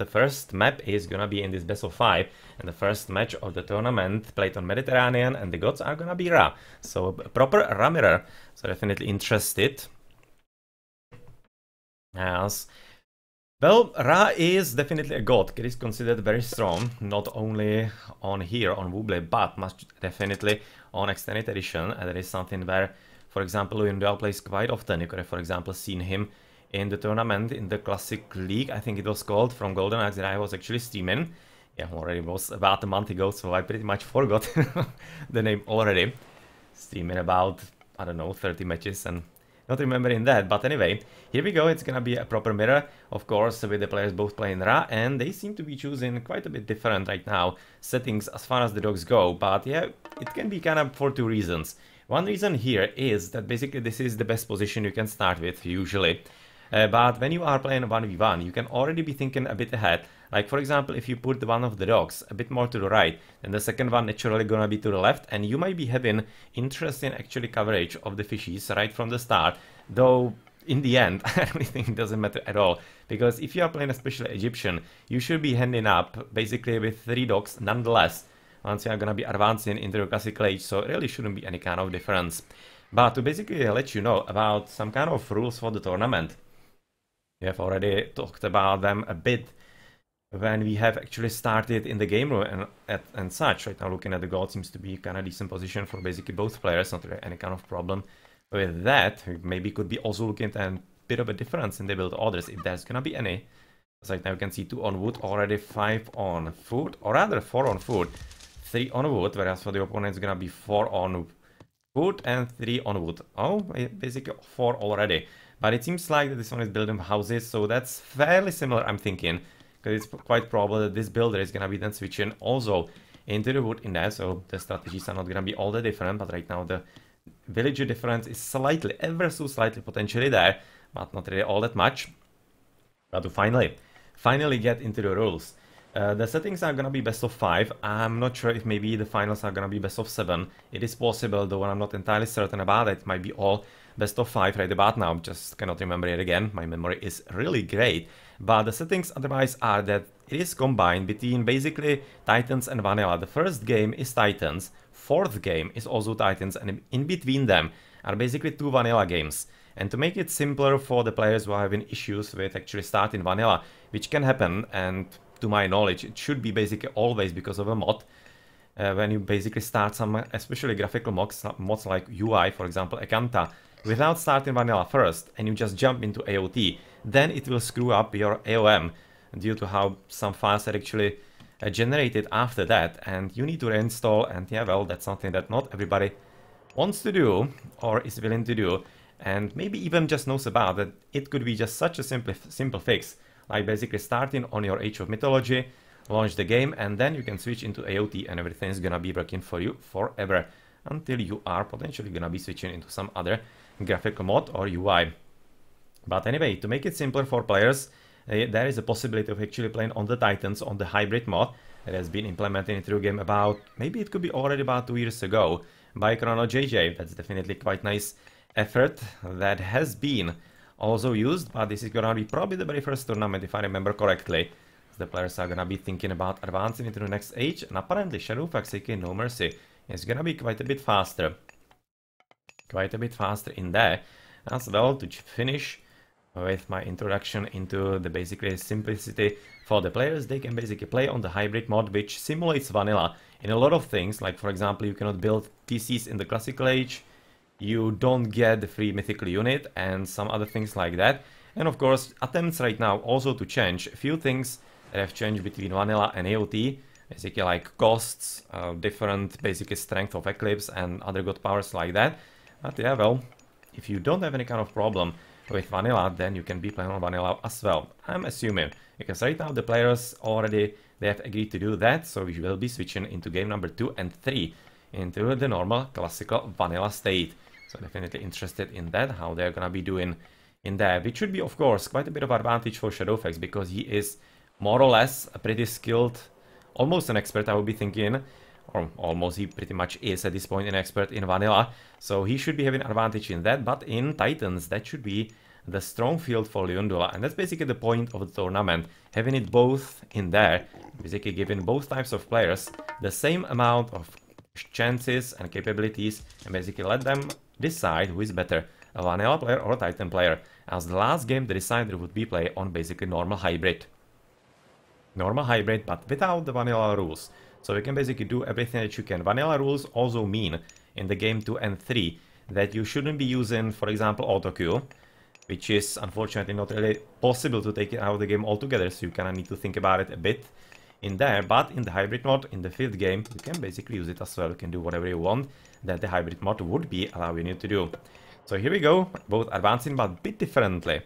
the first map is gonna be in this best of 5, and the first match of the tournament played on Mediterranean, and the gods are gonna be Ra. So a proper Ra mirror. So definitely interested. Yes. Well, Ra is definitely a god. It is considered very strong, not only on here, on Wooble, but much definitely on Extended Edition. And that is something where, for example, Luyindula plays quite often. You could have, for example, seen him in the tournament, in the Classic League, I think it was called, from Golden Axe that I was actually streaming. Yeah, already was about a month ago, so I pretty much forgot the name already. Streaming about, I don't know, 30 matches and not remembering that, but anyway, here we go. It's gonna be a proper mirror, of course, with the players both playing Ra, and they seem to be choosing quite a bit different right now settings as far as the dogs go. But yeah, it can be kind of for two reasons. One reason here is that basically this is the best position you can start with usually. But when you are playing 1v1, you can already be thinking a bit ahead. Like, for example, if you put one of the dogs a bit more to the right, then the second one naturally gonna be to the left, and you might be having interesting actually coverage of the fishies right from the start. Though, in the end, I really think it doesn't matter at all. Because if you are playing especially Egyptian, you should be ending up basically with 3 dogs nonetheless, once you are gonna be advancing into the classical age, so it really shouldn't be any kind of difference. But to basically let you know about some kind of rules for the tournament, we have already talked about them a bit when we have actually started in the game room and such. Right now, looking at the goal seems to be kind of decent position for basically both players, not really any kind of problem with that. Maybe could be also looking at a bit of a difference in the build orders, if there's gonna be any. So right now you can see 2 on wood, already 5 on food, or rather 4 on food, 3 on wood, whereas for the opponent it's gonna be 4 on food and 3 on wood. Oh, basically 4 already. But it seems like that this one is building houses, so that's fairly similar, I'm thinking. Because it's quite probable that this builder is gonna be then switching also into the wood in there, so the strategies are not gonna be all that different, but right now the villager difference is slightly, ever so slightly potentially there, but not really all that much. But to finally get into the rules. The settings are gonna be best of 5. I'm not sure if maybe the finals are gonna be best of 7. It is possible, though I'm not entirely certain about it. It might be all best of 5 right about now. Just cannot remember it again. My memory is really great. But the settings otherwise are that it is combined between basically Titans and Vanilla. The first game is Titans, 4th game is also Titans, and in between them are basically 2 Vanilla games. And to make it simpler for the players who are having issues with actually starting Vanilla, which can happen, and to my knowledge, it should be basically always because of a mod. When you basically start some, especially graphical mods like UI, for example, Ekanta, without starting Vanilla first, and you just jump into AOT, then it will screw up your AOM due to how some files are actually generated after that, and you need to reinstall, and yeah, well, that's something that not everybody wants to do, or is willing to do, and maybe even just knows about that. It could be just such a simple fix, like basically starting on your Age of Mythology, launch the game, and then you can switch into AOT, and everything is gonna be working for you forever, until you are potentially gonna be switching into some other graphical mod or UI. But anyway, to make it simpler for players, there is a possibility of actually playing on the Titans on the hybrid mod that has been implemented into the game about, maybe it could be already about 2 years ago by Chrono JJ. That's definitely quite nice effort that has been also used, but this is gonna be probably the very first tournament, if I remember correctly. The players are gonna be thinking about advancing into the next age, and apparently Shadowfax, aka NoMercy, is gonna be quite a bit faster. Quite a bit faster in there as well. To finish with my introduction into the basically simplicity for the players, they can basically play on the hybrid mod, which simulates vanilla in a lot of things. Like, for example, you cannot build PCs in the classical age, you don't get the free mythical unit, and some other things like that. And of course, attempts right now also to change a few things that have changed between vanilla and AOT, basically like costs, different basically strength of Eclipse and other god powers like that. But yeah, well, if you don't have any kind of problem with vanilla, then you can be playing on vanilla as well, I'm assuming, because right now the players already, they have agreed to do that, so we will be switching into game number 2 and 3 into the normal classical vanilla state. So definitely interested in that, how they're gonna be doing in there, which should be of course quite a bit of advantage for Shadowfax, because he is more or less a pretty skilled, almost an expert, I would be thinking, or almost, he pretty much is at this point an expert in vanilla, so he should be having advantage in that. But in Titans, that should be the strong field for Luyindula, and that's basically the point of the tournament, having it both in there, basically giving both types of players the same amount of chances and capabilities, and basically let them decide who is better, a vanilla player or a Titan player, as the last game the decider would be played on basically normal hybrid. Normal hybrid, but without the vanilla rules. So you can basically do everything that you can. Vanilla rules also mean, in the game 2 and 3, that you shouldn't be using, for example, autocue, which is unfortunately not really possible to take it out of the game altogether, so you kind of need to think about it a bit in there. But in the hybrid mode, in the field game, you can basically use it as well. You can do whatever you want that the hybrid mode would be allowing you to do. So here we go, both advancing but a bit differently.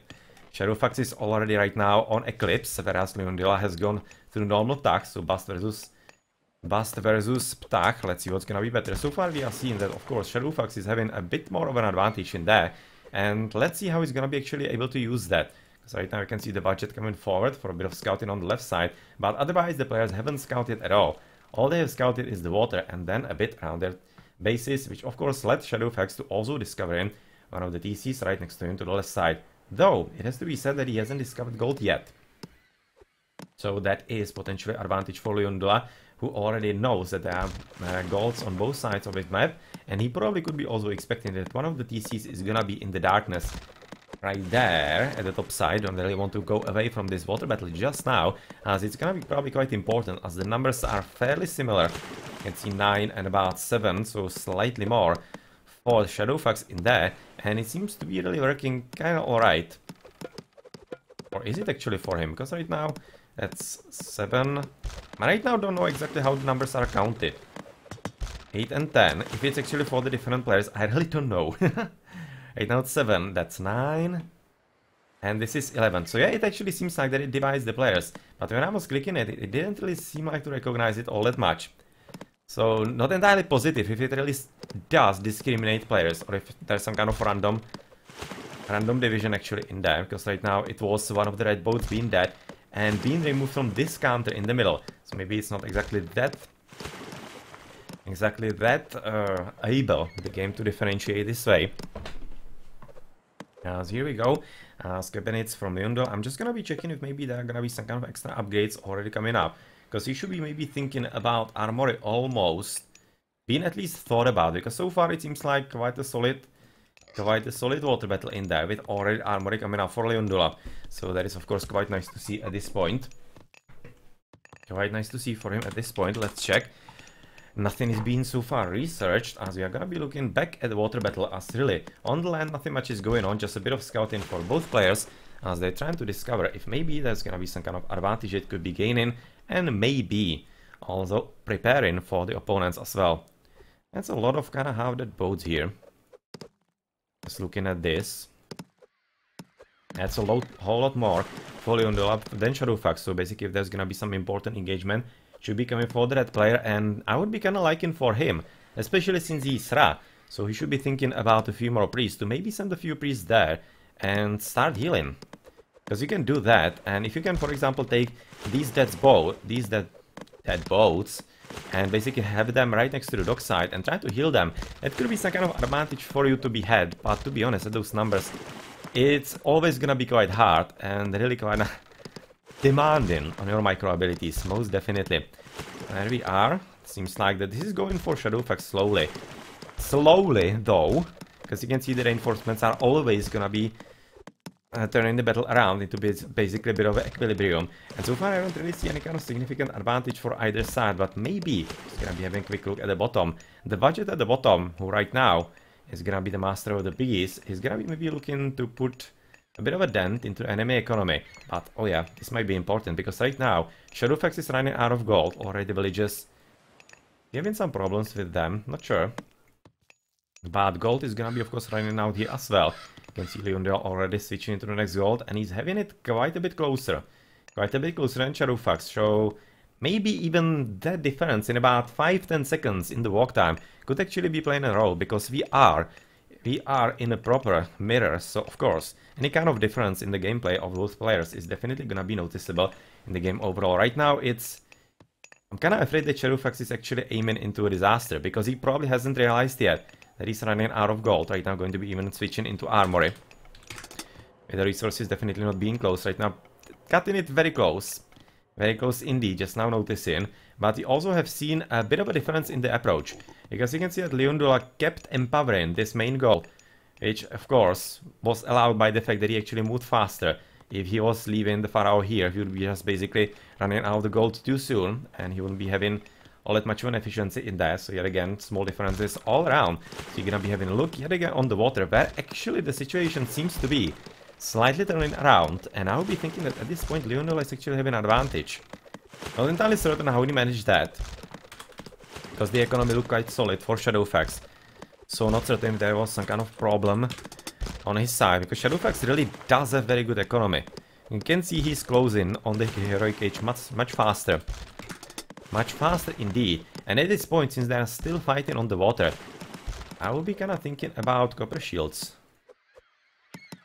Shadowfax is already right now on Eclipse, whereas Luyindula has gone through normal Ptach, so Bast versus Ptach. Let's see what's gonna be better. So far we are seeing that, of course, Shadowfax is having a bit more of an advantage in there, and let's see how he's gonna be actually able to use that. So right now you can see the budget coming forward for a bit of scouting on the left side, but otherwise the players haven't scouted at all. All they have scouted is the water and then a bit around their bases, which of course led Shadowfax to also discovering one of the TCs right next to him to the left side. Though, it has to be said that he hasn't discovered gold yet. So that is potentially advantage for Luyindula, who already knows that there are golds on both sides of his map, and he probably could be also expecting that one of the TCs is gonna be in the darkness. Right there, at the top side. Don't really want to go away from this water battle just now, as it's gonna be probably quite important, as the numbers are fairly similar. You can see 9 and about 7, so slightly more for Shadowfax in there, and it seems to be really working kinda alright. Or is it actually for him? Because right now, that's 7. Right now, don't know exactly how the numbers are counted. 8 and 10. If it's actually for the different players, I really don't know. Right now it's 7, that's 9. And this is 11. So yeah, it actually seems like that it divides the players. But when I was clicking it, it didn't really seem like to recognize it all that much. So not entirely positive if it really does discriminate players, or if there's some kind of random division actually in there, because right now it was one of the red boats being dead and being removed from this counter in the middle. So maybe it's not exactly that able, the game, to differentiate this way. So here we go, cabinets from Luyindula. I'm just gonna be checking if maybe there are gonna be some kind of extra upgrades already coming up. Because you should be maybe thinking about armory almost being at least thought about, because so far it seems like quite a solid water battle in there with already armory coming up for Luyindula. So that is of course quite nice to see at this point. Quite nice to see for him at this point. Let's check. Nothing is being so far researched, as we are gonna be looking back at the water battle, as really on the land nothing much is going on, just a bit of scouting for both players as they're trying to discover if maybe there's gonna be some kind of advantage it could be gaining, and maybe also preparing for the opponents as well. That's a lot of kind of half-dead boats here. Just looking at this. That's a whole lot more for Luyindula than Shadowfax, so basically if there's gonna be some important engagement, should be coming for the red player, and I would be kind of liking for him, especially since he's Ra, so he should be thinking about a few more priests, to maybe send a few priests there and start healing. Because you can do that, and if you can, for example, take these dead boats and basically have them right next to the dockside and try to heal them, it could be some kind of advantage for you to be had. But to be honest, at those numbers, it's always gonna be quite hard and really quite demanding on your micro abilities, most definitely. There we are. Seems like that this is going for Shadowfax slowly. Slowly, though, because you can see the reinforcements are always gonna be turning the battle around into basically a bit of equilibrium. And so far I don't really see any kind of significant advantage for either side, but maybe just gonna be having a quick look at the bottom. The budget at the bottom, who right now is gonna be the master of the piggies, is gonna be maybe looking to put a bit of a dent into enemy economy. But oh yeah, this might be important, because right now Shadowfax is running out of gold. Already the villages having some problems with them, not sure. But gold is gonna be of course running out here as well. You can see Luyindula already switching into the next gold, and he's having it quite a bit closer. Quite a bit closer than Shadowfax, so maybe even that difference in about 5-10 seconds in the walk time could actually be playing a role, because we are in a proper mirror, so of course any kind of difference in the gameplay of both players is definitely gonna be noticeable in the game overall. Right now I'm kinda afraid that Shadowfax is actually aiming into a disaster, because he probably hasn't realized yet that he's running out of gold. Right now going to be even switching into armory. with the resources definitely not being close right now. Cutting it very close. Very close indeed, just now noticing. But we also have seen a bit of a difference in the approach. Because you can see that Luyindula kept empowering this main goal, which of course was allowed by the fact that he actually moved faster. If he was leaving the Pharaoh here, he would be just basically running out of the gold too soon, and he wouldn't be having all that much of an efficiency in there. So yet again, small differences all around. So you're gonna be having a look yet again on the water, where actually the situation seems to be slightly turning around, and I would be thinking that at this point Luyindula is actually having an advantage. Not entirely certain how he managed that, because the economy looked quite solid for Shadowfax. So not certain if there was some kind of problem on his side, because Shadowfax really does have very good economy. You can see he's closing on the heroic age much faster. Much faster indeed. And at this point, since they are still fighting on the water, I will be kind of thinking about copper shields.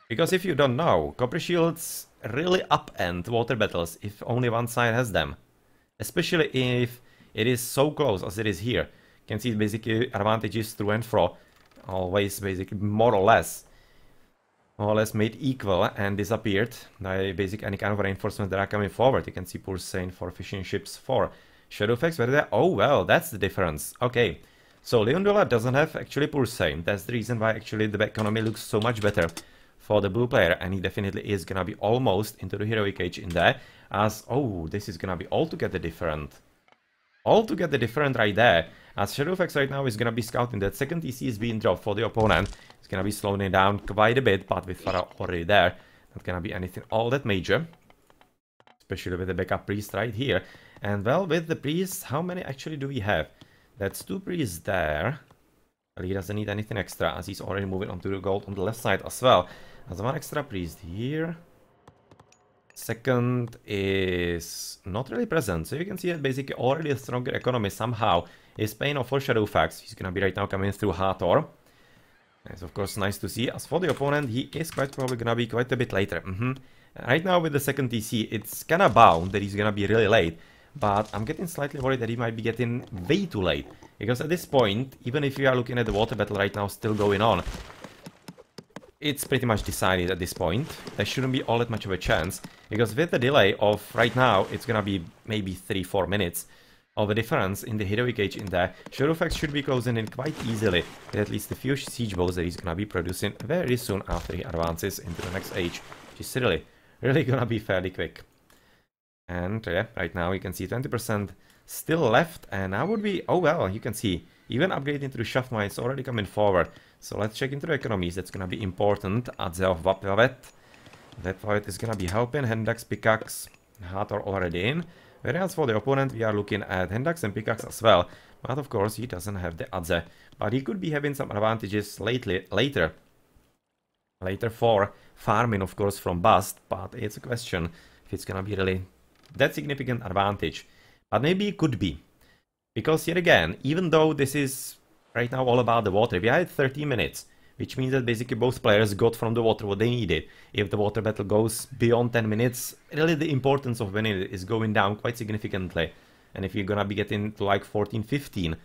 Because if you don't know, copper shields really upend water battles if only one side has them. Especially if it is so close as it is here. You can see basically advantages through and fro. Always basically more or less made equal and disappeared by basically any kind of reinforcements that are coming forward. You can see Pulsane for fishing ships for Shadowfax, where they oh well, that's the difference. Okay, so Luyindula doesn't have actually Pulsane. That's the reason why actually the economy looks so much better for the blue player, and he definitely is gonna be almost into the heroic age in there, as oh, this is gonna be altogether different. Altogether different right there, as Shadowfax right now is gonna be scouting. That second TC is being dropped for the opponent. It's gonna be slowing it down quite a bit, but with Pharaoh already there, not gonna be anything all that major. Especially with the backup priest right here. And well, with the priests, how many actually do we have? That's 2 priests there. Well, he doesn't need anything extra, as he's already moving on to the gold on the left side as well. There's 1 extra priest here. Second is not really present, so you can see that basically already a stronger economy somehow is paying off for Shadowfax. He's gonna be right now coming through Hathor. It's of course nice to see. As for the opponent, he is quite probably gonna be quite a bit later. Right now with the second TC, it's kinda bound that he's gonna be really late. But I'm getting slightly worried that he might be getting way too late. Because at this point, even if you are looking at the water battle right now still going on, it's pretty much decided at this point. There shouldn't be all that much of a chance. Because with the delay of right now, it's gonna be maybe 3-4 minutes of a difference in the heroic age in there. Shadowfax should be closing in quite easily with at least a few siege bows that he's gonna be producing very soon after he advances into the next age. Which is really gonna be fairly quick. And yeah, right now you can see 20% still left, and I would be, oh well, you can see, even upgrading to the shaft mine is already coming forward. So let's check into the economies, that's gonna be important. Adze of Vapavet. Vapavet is gonna be helping, Hendax, Pickaxe, Hathor already in. Whereas for the opponent, we are looking at Hendax and Pickaxe as well. But of course, he doesn't have the Adze. But he could be having some advantages later for farming, of course, from Bust. But it's a question if it's gonna be really that significant advantage. But maybe it could be. Because yet again, even though this is right now all about the water, we had 30 minutes. Which means that basically both players got from the water what they needed. If the water battle goes beyond 10 minutes, really the importance of winning it is going down quite significantly. And if you're gonna be getting to like 14-15,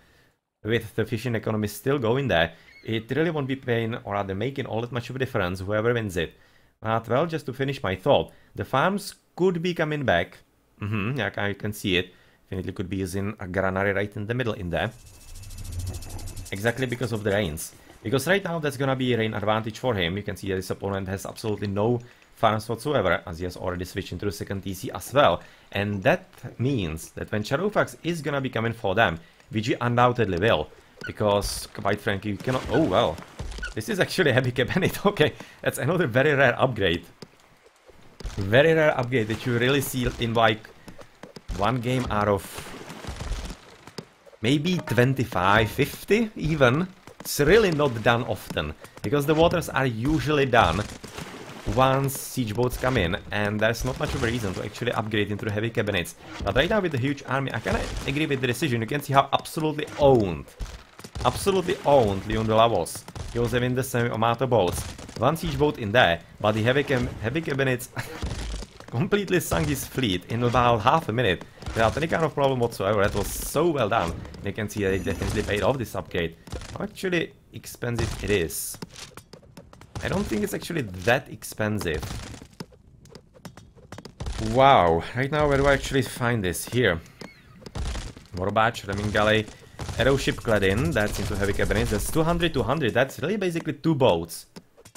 with the fishing economy still going there, it really won't be paying, or rather making all that much of a difference, whoever wins it. But well, just to finish my thought, the farms could be coming back. Yeah, you can see it. Definitely could be using a granary right in the middle in there. Exactly because of the rains. Because right now that's gonna be a rain advantage for him. You can see that his opponent has absolutely no farms whatsoever, as he has already switched into the second TC as well. And that means that when Shadowfax is gonna be coming for them, which he undoubtedly will, because quite frankly you cannot... Oh well, this is actually a heavy cabinet. Okay, that's another very rare upgrade. Very rare upgrade that you really see in like one game out of maybe 25, 50 even. It's really not done often, because the waters are usually done once siege boats come in, and there's not much of a reason to actually upgrade into the heavy cabinets. But right now with the huge army, I kinda agree with the decision. You can see how absolutely owned Luyindula was. He was having the same amount of boats. One siege boat in there, but the heavy cabinets completely sunk his fleet in about half a minute without any kind of problem whatsoever. That was so well done. You can see that it definitely paid off this upgrade. How actually expensive it is. I don't think it's actually that expensive. Wow, right now where do I actually find this? Here. Morbach, Reming Galley, Aeroship Claddin, that's into heavy cabins, that's 200, 200, that's really basically 2 boats.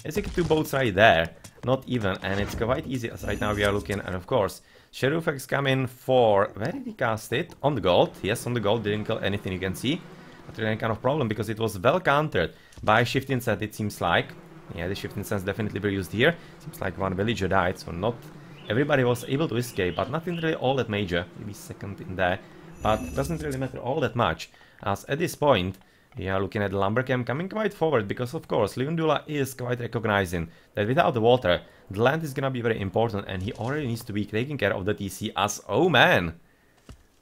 Basically 2 boats right there, not even, and it's quite easy as right now we are looking, and of course, Shadowfax come in for, where did he cast it? On the gold, yes, on the gold, didn't kill anything you can see, not really any kind of problem, because it was well countered by Shifting Sense, it seems like. Yeah, the Shifting Sense definitely were used here, seems like one villager died, so not everybody was able to escape, but nothing really all that major, maybe second in there. But it doesn't really matter all that much, as at this point, we are looking at the lumber camp coming quite forward, because of course, Luyindula is quite recognizing that without the water, the land is gonna be very important, and he already needs to be taking care of the TC as, oh man!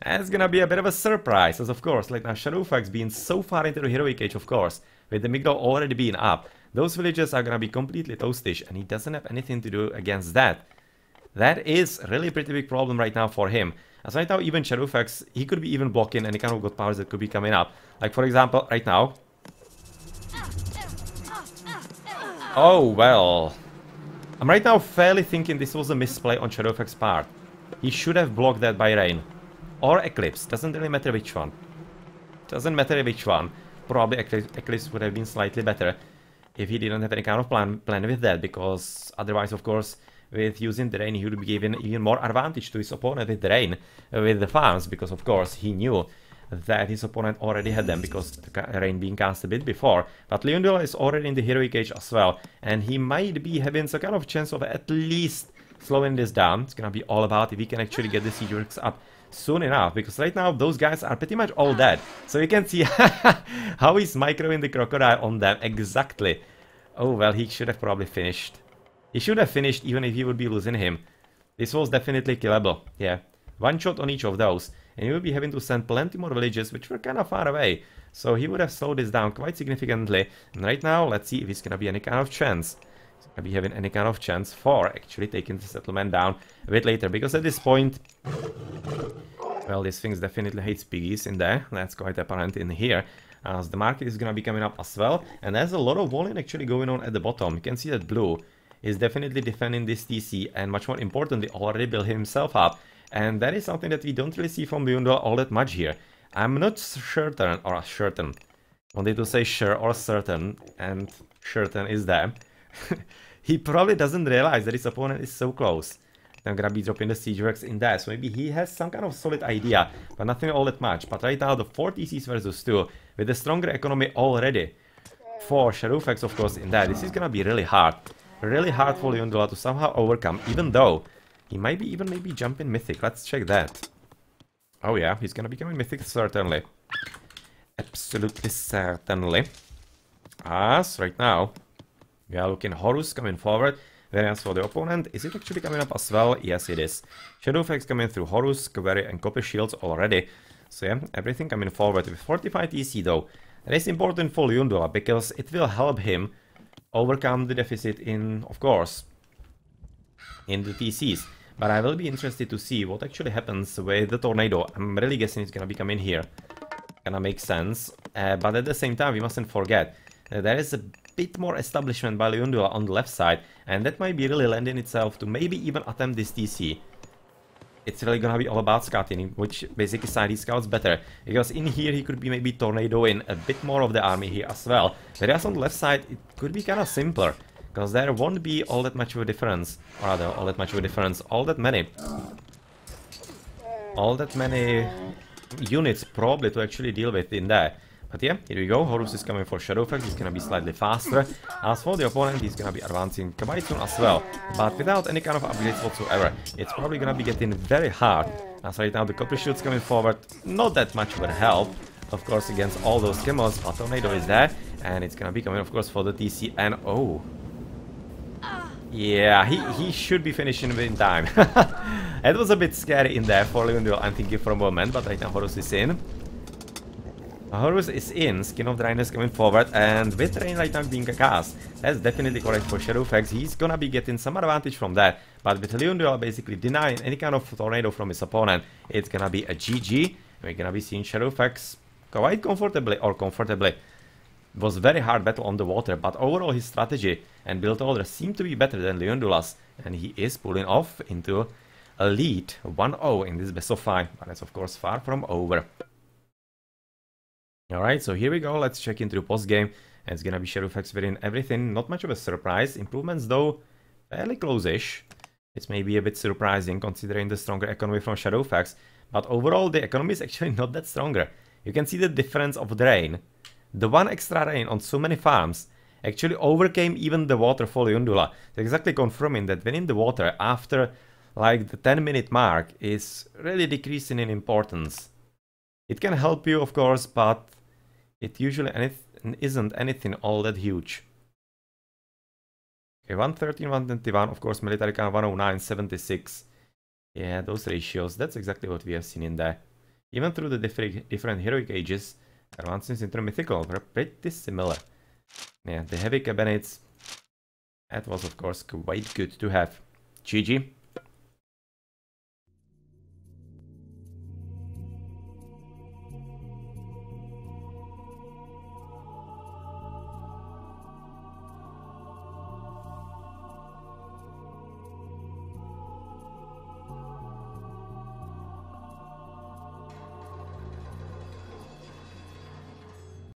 That's gonna be a bit of a surprise, as of course, like now Shadowfax being so far into the heroic age, of course, with the Migdal already being up, those villages are gonna be completely toastish, and he doesn't have anything to do against that. That is really a pretty big problem right now for him. As right now, even Shadowfax, he could be even blocking any kind of god powers that could be coming up. Like, for example, right now. Oh, well. I'm right now fairly thinking this was a misplay on Shadowfax's part. He should have blocked that by Rain. Or Eclipse. Doesn't really matter which one. Doesn't matter which one. Probably Eclipse would have been slightly better if he didn't have any kind of plan with that. Because otherwise, of course, with using the Rain, he would be given even more advantage to his opponent with the Rain, with the farms, because of course he knew that his opponent already had them, because the Rain being cast a bit before. But Luyindula is already in the heroic age as well, and he might be having some kind of chance of at least slowing this down. It's gonna be all about if he can actually get the siege works up soon enough, because right now those guys are pretty much all dead. So you can see how he's microing the crocodile on them exactly. Oh well, he should have probably finished. He should have finished even if he would be losing him. This was definitely killable, yeah. One shot on each of those, and he would be having to send plenty more villages, which were kind of far away. So he would have slowed this down quite significantly. And right now, let's see if he's gonna be any kind of chance. He's gonna be having any kind of chance for actually taking the settlement down a bit later, because at this point, well, this thing definitely hates piggies in there. That's quite apparent in here, as the market is gonna be coming up as well. And there's a lot of walling actually going on at the bottom. You can see that blue is definitely defending this TC, and much more importantly, already built himself up. And that is something that we don't really see from Luyindula all that much here. I'm not certain, or certain. Wanted to say sure or certain, and certain is there. He probably doesn't realize that his opponent is so close. I'm gonna be dropping the siege works in there, so maybe he has some kind of solid idea, but nothing all that much. But right now, the 4 TCs versus 2, with a stronger economy already for Shadowfax, of course, in there, this is gonna be really hard. Really hard for Luyindula to somehow overcome, even though he might be even maybe jumping Mythic. Let's check that. Oh yeah, he's gonna be coming Mythic, certainly. Absolutely certainly. As right now, we are looking Horus coming forward. Whereas for the opponent, is it actually coming up as well? Yes, it is. Shadowfax coming through Horus, Cavalry and Copper Shields already. So yeah, everything coming forward with 45 TC though. That is important for Luyindula, because it will help him overcome the deficit in, of course, in the TCs. But I will be interested to see what actually happens with the tornado. I'm really guessing it's gonna be coming here. Gonna make sense. But at the same time, we mustn't forget that there is a bit more establishment by Luyindula on the left side, and that might be really lending itself to maybe even attempt this TC. It's really gonna be all about scouting, which basically side he scouts better, because in here he could be maybe tornadoing a bit more of the army here as well. Whereas on the left side it could be kind of simpler, because there won't be all that much of a difference, or rather all that much of a difference, all that many units probably to actually deal with in there. But yeah, here we go. Horus is coming for Shadowfax. He's gonna be slightly faster. As for the opponent, he's gonna be advancing quite soon as well, but without any kind of upgrades whatsoever. It's probably gonna be getting very hard. As right now the Copper Shields coming forward, not that much of a help, of course, against all those chemos. But Tornado is there, and it's gonna be coming, of course, for the TC. And oh, yeah, he should be finishing in time. It was a bit scary in there for Luyindula, I'm thinking for a moment, but right now Horus is in. Horus is in, Skin of Dryness coming forward, and with Rain right now being a cast, that's definitely correct for Shadowfax. He's gonna be getting some advantage from that, but with Luyindula basically denying any kind of tornado from his opponent, it's gonna be a GG. We're gonna be seeing Shadowfax quite comfortably, was very hard battle on the water, but overall his strategy and build order seemed to be better than Luyindula's, and he is pulling off into a lead 1-0 in this best of 5, but it's of course far from over. Alright, so here we go, let's check into the post game. It's gonna be Shadow Facts within everything, not much of a surprise. Improvements though, fairly close-ish. It's maybe a bit surprising considering the stronger economy from Shadow Facts, but overall the economy is actually not that stronger. You can see the difference of the rain. The one extra rain on so many farms actually overcame even the water for Luyindula. It's exactly confirming that winning the water after like the 10-minute mark is really decreasing in importance. It can help you of course, but it usually isn't anything all that huge. Okay, 113, 121, of course, military count 109, 76. Yeah, those ratios, that's exactly what we have seen in there. Even through the different heroic ages, advances into mythical were pretty similar. Yeah, the heavy cabinets, that was of course quite good to have. GG.